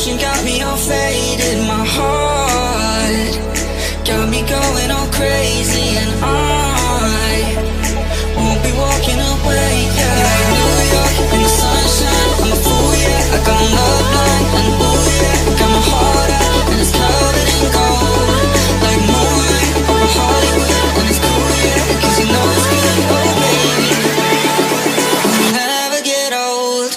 Motion got me all faded, my heart got me going all crazy, and I won't be walking away, yeah. Like New York in the sunshine, I'm a fool, yeah. I got my love blind, and ooh, yeah. Got my heart out, and it's covered in gold. Like moonlight over Hollywood, and it's cool, yeah. Cause you know it's good, oh baby. We'll never get old.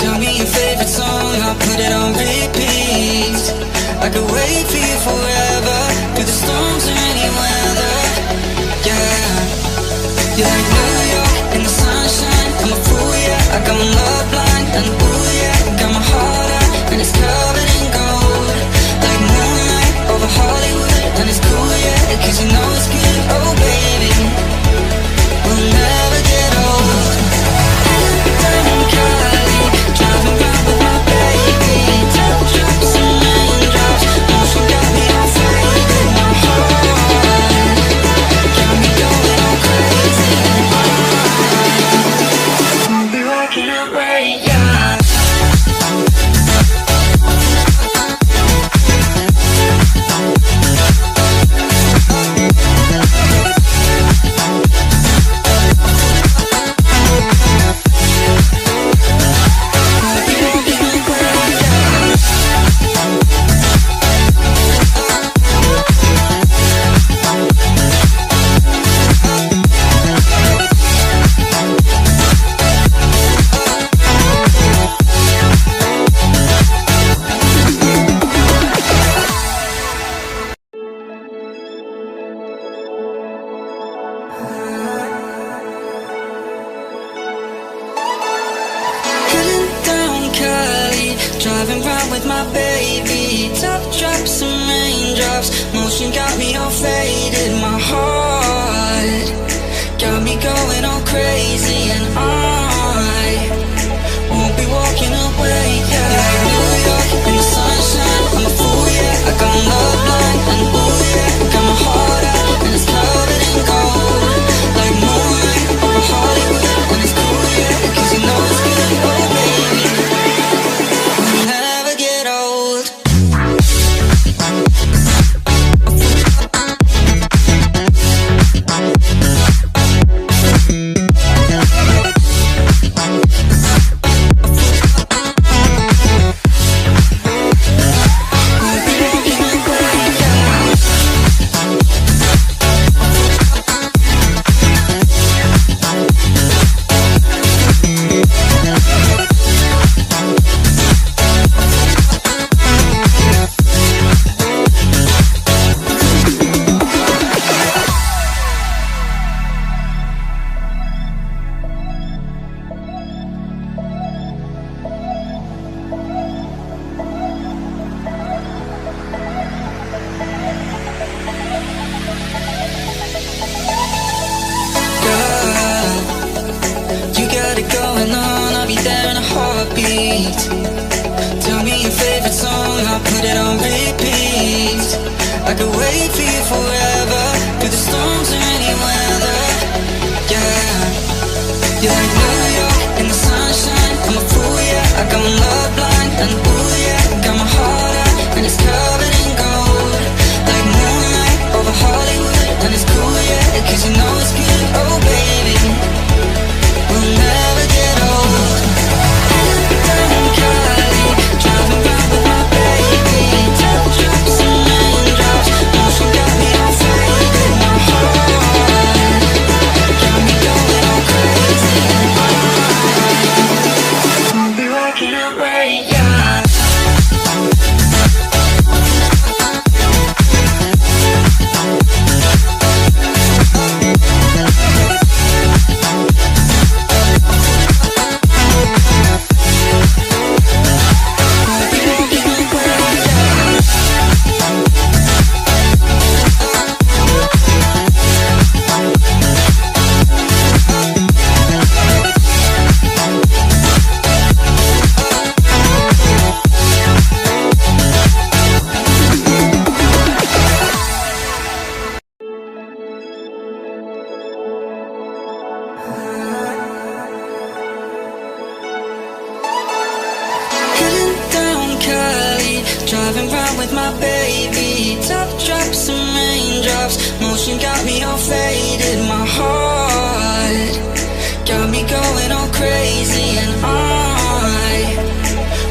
Tell me your favorite song, I'll put it on repeat. I could wait for you forever, through the storms or any weather. Yeah, you're like New York in the sunshine, I'm a fool, yeah. I got my love blind, and ooh, yeah. Got my heart out, and it's covered in gold. Like moonlight over Hollywood, and it's cool, yeah. Cause you know it's good, oh baby. We'll never get old. Driving round with my baby, drops and raindrops. Motion got me all faded, my heart got me going all crazy. I'll be walking away, yeah. Driving round with my baby, top drops and raindrops. Motion got me all faded, my heart got me going all crazy, and I won't be walking away, yeah. Like New York in the sunshine, I'm a fool, yeah. I got my love blind, and ooh, yeah. Got my heart out, and it's covered in gold. Like moonlight over Hollywood, and it's cool, yeah. Cause you know it's good, oh baby. Never get old. Going on, I'll be there in a heartbeat. Tell me your favorite song, I'll put it on repeat. I could wait for you forever, through the storms or any weather. Yeah, you're like New York in the sunshine, I'm a fool, yeah. I got my love blind, and ooh, yeah. Got my heart out, and it's covered in gold. Like moonlight over Hollywood, and it's cool, yeah. Cause you know it's good, oh baby. We'll never get old. Down in Cali, driving round with my baby, top drops and round with my baby. Top drops and raindrops, motion got me all faded. My heart got me going all crazy, and I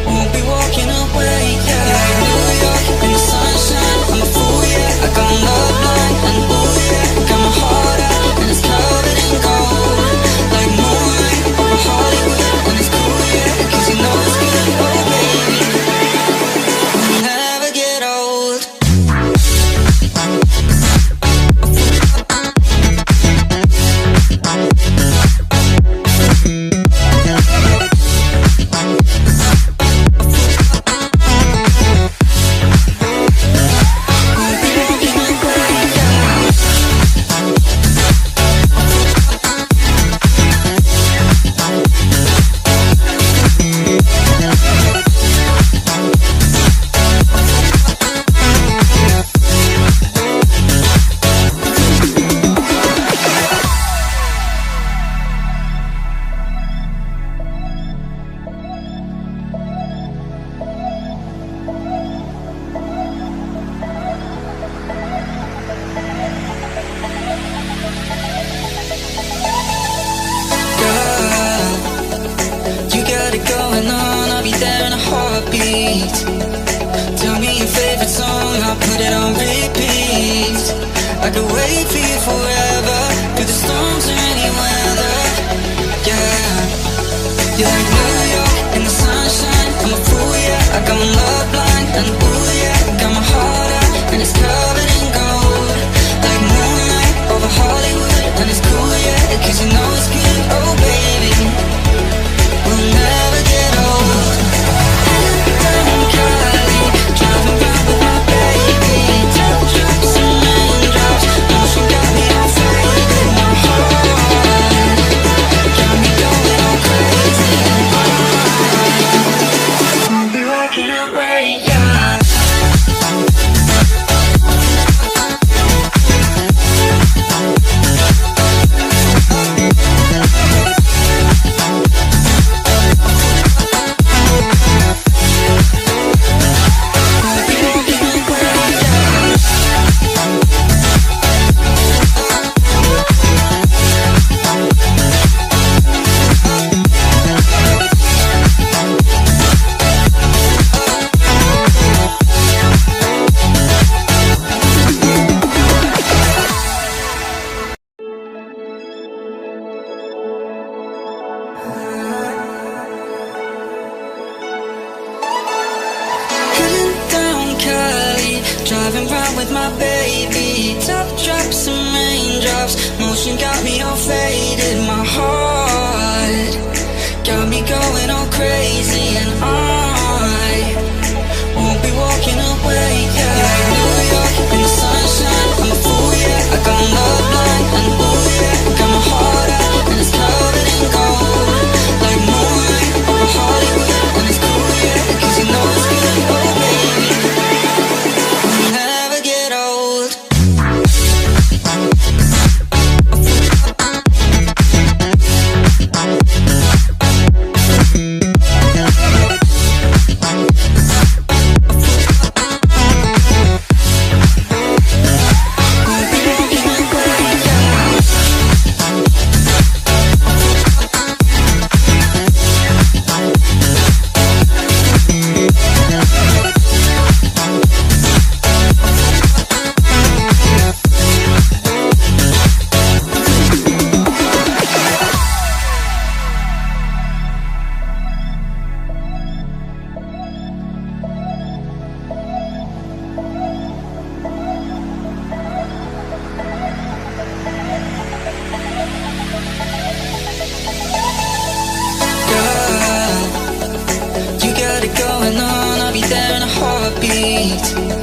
won't be walking away. Yeah, like New York in the sunshine, I'm a fool, yeah. I got love blind, and ooh yeah, got my heart out and it's covered in gold. Like moonlight over Hollywood, and it's cool, yeah, 'cause you know it's good, oh baby. We'll never get old. Tell me your favorite song, I'll put it on repeat. I could wait for you forever, through the storms or any weather. Yeah, you're like New York in the sunshine, I'm a fool, yeah. I got my love blind, and ooh yeah, got my heart out and it's covered in gold. Like moonlight over Hollywood, and it's cool, yeah, 'cause you know it's good, oh baby. We'll never get old. Driving round with my baby. Top drops and raindrops, motion got me all faded. My heart got me going all crazy, and I won't be walking away. Yeah, like New York in the sunshine, I'm a fool, yeah. I got love blind, and ooh yeah, got my heart out and it's covered in gold. Like moonlight over Hollywood, and it's cool, yeah, 'cause you know it's good, oh baby. Never get old. Got it going on, I'll be there in a heartbeat.